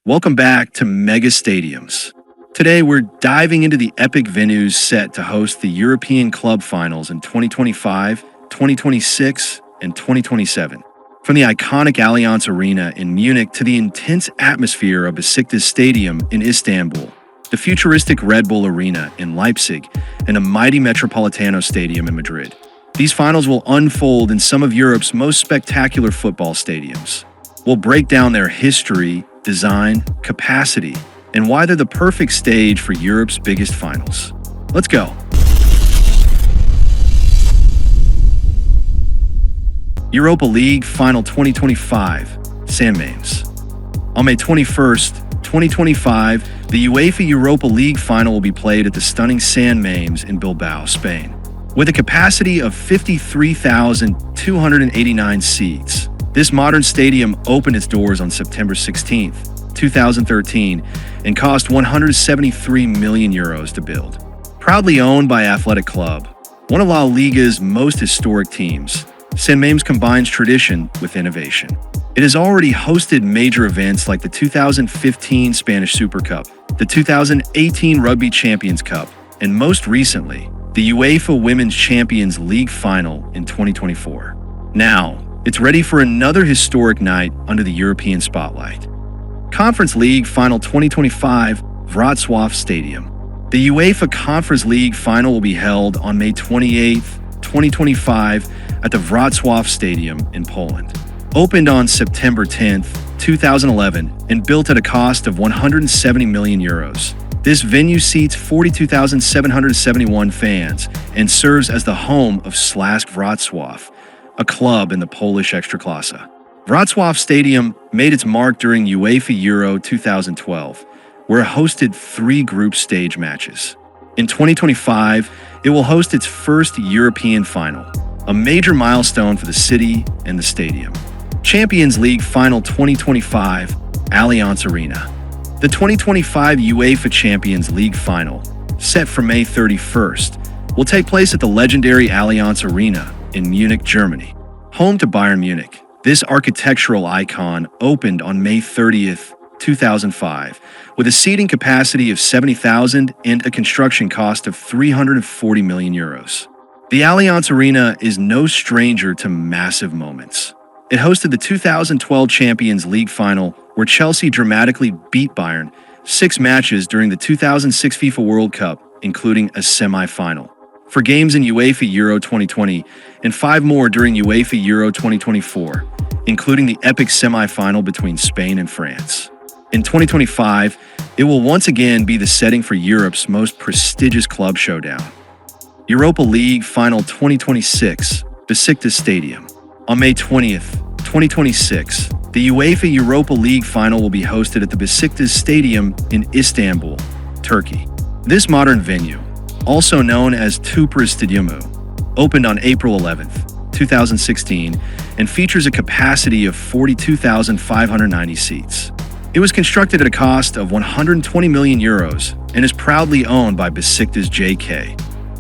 Welcome back to Mega Stadiums. Today we're diving into the epic venues set to host the European Club Finals in 2025, 2026, and 2027. From the iconic Allianz Arena in Munich to the intense atmosphere of Besiktas Stadium in Istanbul, the futuristic Red Bull Arena in Leipzig, and the mighty Metropolitano Stadium in Madrid. These finals will unfold in some of Europe's most spectacular football stadiums. We'll break down their history, design, capacity, and why they're the perfect stage for Europe's biggest finals. Let's go. Europa League Final 2025, San Mamés. On May 21st, 2025, the UEFA Europa League Final will be played at the stunning San Mamés in Bilbao, Spain. With a capacity of 53,289 seats, this modern stadium opened its doors on September 16, 2013, and cost €173 million to build. Proudly owned by Athletic Club, one of La Liga's most historic teams, San Mamés combines tradition with innovation. It has already hosted major events like the 2015 Spanish Super Cup, the 2018 Rugby Champions Cup, and most recently, the UEFA Women's Champions League Final in 2024. Now, it's ready for another historic night under the European spotlight. Conference League Final 2025, Wrocław Stadium. The UEFA Conference League Final will be held on May 28, 2025 at the Wrocław Stadium in Poland. Opened on September 10, 2011 and built at a cost of €170 million. This venue seats 42,771 fans and serves as the home of Śląsk Wrocław, a club in the Polish Ekstraklasa. Wrocław Stadium made its mark during UEFA Euro 2012, where it hosted 3 group stage matches. In 2025, it will host its first European final, a major milestone for the city and the stadium. Champions League Final 2025, Allianz Arena. The 2025 UEFA Champions League Final, set for May 31st, will take place at the legendary Allianz Arena in Munich, Germany. Home to Bayern Munich, this architectural icon opened on May 30th, 2005, with a seating capacity of 70,000 and a construction cost of €340 million. The Allianz Arena is no stranger to massive moments. It hosted the 2012 Champions League Final, where Chelsea dramatically beat Bayern 6 matches during the 2006 FIFA World Cup, including a semi-final. For games in UEFA Euro 2020 and 5 more during UEFA Euro 2024, including the epic semi-final between Spain and France. In 2025, it will once again be the setting for Europe's most prestigious club showdown. Europa League Final 2026, Besiktas Stadium. On May 20th, 2026, the UEFA Europa League Final will be hosted at the Besiktas Stadium in Istanbul, Turkey. This modern venue, also known as Tüpraş Stadyumu, opened on April 11, 2016, and features a capacity of 42,590 seats. It was constructed at a cost of €120 million and is proudly owned by Besiktas JK,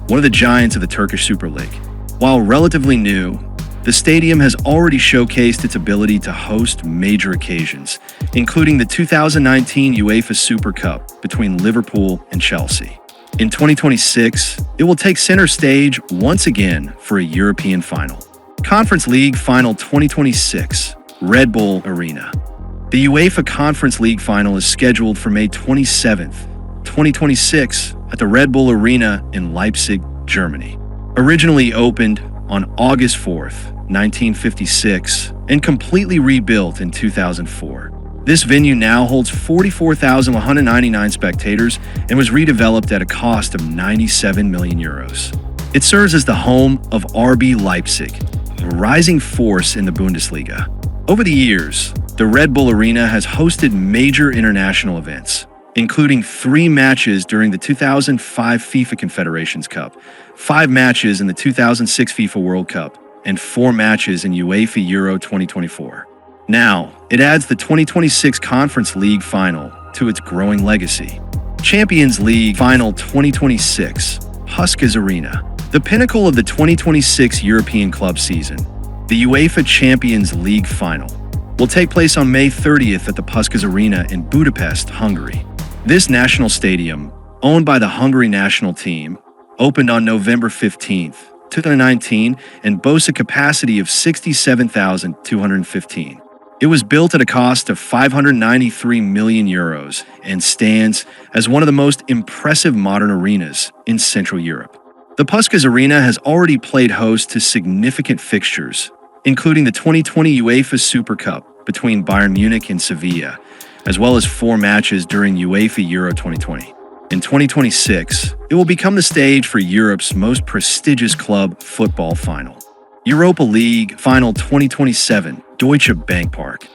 one of the giants of the Turkish Super League. While relatively new, the stadium has already showcased its ability to host major occasions, including the 2019 UEFA Super Cup between Liverpool and Chelsea. In 2026, it will take center stage once again for a European final. Conference League Final 2026, Red Bull Arena. The UEFA Conference League Final is scheduled for May 27, 2026 at the Red Bull Arena in Leipzig, Germany. Originally opened on August 4, 1956, and completely rebuilt in 2004. This venue now holds 44,199 spectators and was redeveloped at a cost of €97 million. It serves as the home of RB Leipzig, a rising force in the Bundesliga. Over the years, the Red Bull Arena has hosted major international events, including 3 matches during the 2005 FIFA Confederations Cup, 5 matches in the 2006 FIFA World Cup, and 4 matches in UEFA Euro 2024. Now, it adds the 2026 Conference League Final to its growing legacy. Champions League Final 2026, Puskás Arena. The pinnacle of the 2026 European club season, the UEFA Champions League Final, will take place on May 30th at the Puskás Arena in Budapest, Hungary. This national stadium, owned by the Hungary national team, opened on November 15th, 2019, and boasts a capacity of 67,215. It was built at a cost of 593 million euros and stands as one of the most impressive modern arenas in Central Europe. The Puskás Arena has already played host to significant fixtures, including the 2020 UEFA Super Cup between Bayern Munich and Sevilla, as well as 4 matches during UEFA Euro 2020. In 2026, it will become the stage for Europe's most prestigious club football final, Europa League Final 2027, Deutsche Bank Park.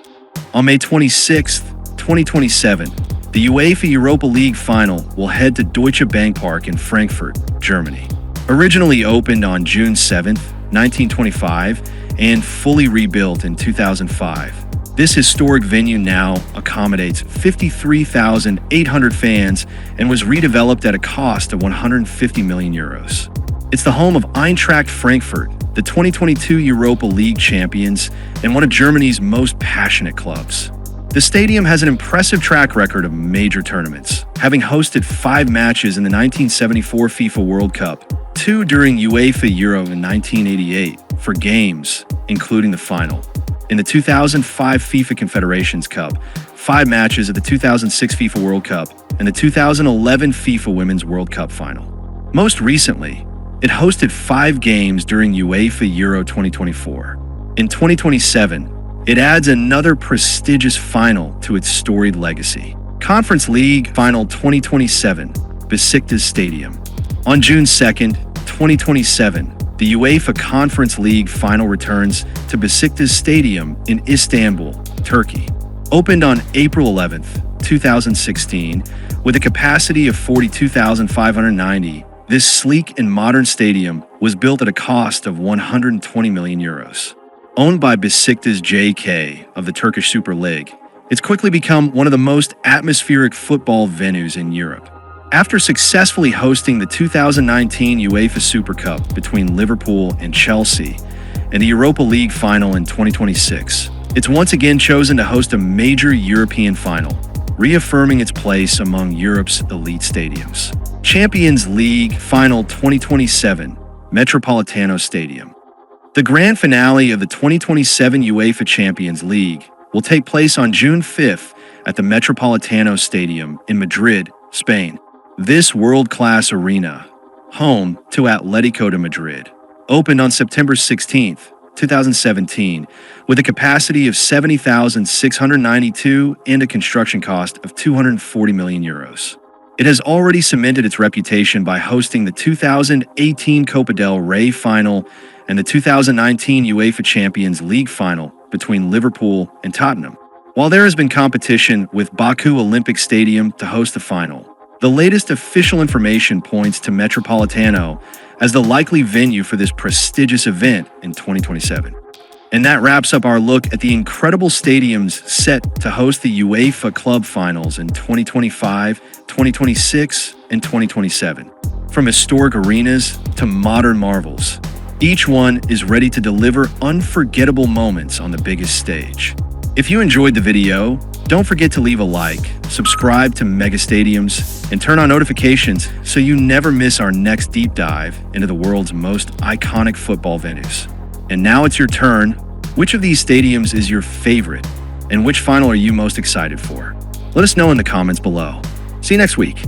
On May 26, 2027, the UEFA Europa League Final will head to Deutsche Bank Park in Frankfurt, Germany. Originally opened on June 7, 1925, and fully rebuilt in 2005, this historic venue now accommodates 53,800 fans and was redeveloped at a cost of 150 million euros. It's the home of Eintracht Frankfurt, the 2022 Europa League champions and one of Germany's most passionate clubs. The stadium has an impressive track record of major tournaments, having hosted 5 matches in the 1974 FIFA World Cup, 2 during UEFA Euro in 1988 for games, including the final. In the 2005 FIFA Confederations Cup, 5 matches at the 2006 FIFA World Cup, and the 2011 FIFA Women's World Cup final. Most recently, it hosted 5 games during UEFA Euro 2024. In 2027, it adds another prestigious final to its storied legacy. Conference League Final 2027, Besiktas Stadium. On June 2nd, 2027, the UEFA Conference League Final returns to Besiktas Stadium in Istanbul, Turkey. Opened on April 11, 2016, with a capacity of 42,590, this sleek and modern stadium was built at a cost of 120 million euros. Owned by Besiktas JK of the Turkish Super League, it's quickly become one of the most atmospheric football venues in Europe. After successfully hosting the 2019 UEFA Super Cup between Liverpool and Chelsea and the Europa League Final in 2026, it's once again chosen to host a major European final, reaffirming its place among Europe's elite stadiums. Champions League Final 2027, Metropolitano Stadium. The grand finale of the 2027 UEFA Champions League will take place on June 5th at the Metropolitano Stadium in Madrid, Spain. This world-class arena, home to Atletico de Madrid, opened on September 16, 2017, with a capacity of 70,692 and a construction cost of 240 million euros. It has already cemented its reputation by hosting the 2018 Copa del Rey final and the 2019 UEFA Champions League final between Liverpool and Tottenham. While there has been competition with Baku Olympic Stadium to host the final, the latest official information points to Metropolitano as the likely venue for this prestigious event in 2027. And that wraps up our look at the incredible stadiums set to host the UEFA Club Finals in 2025, 2026, and 2027. From historic arenas to modern marvels, each one is ready to deliver unforgettable moments on the biggest stage. If you enjoyed the video, don't forget to leave a like, subscribe to Mega Stadiums, and turn on notifications so you never miss our next deep dive into the world's most iconic football venues. And now it's your turn. Which of these stadiums is your favorite, and which final are you most excited for? Let us know in the comments below. See you next week.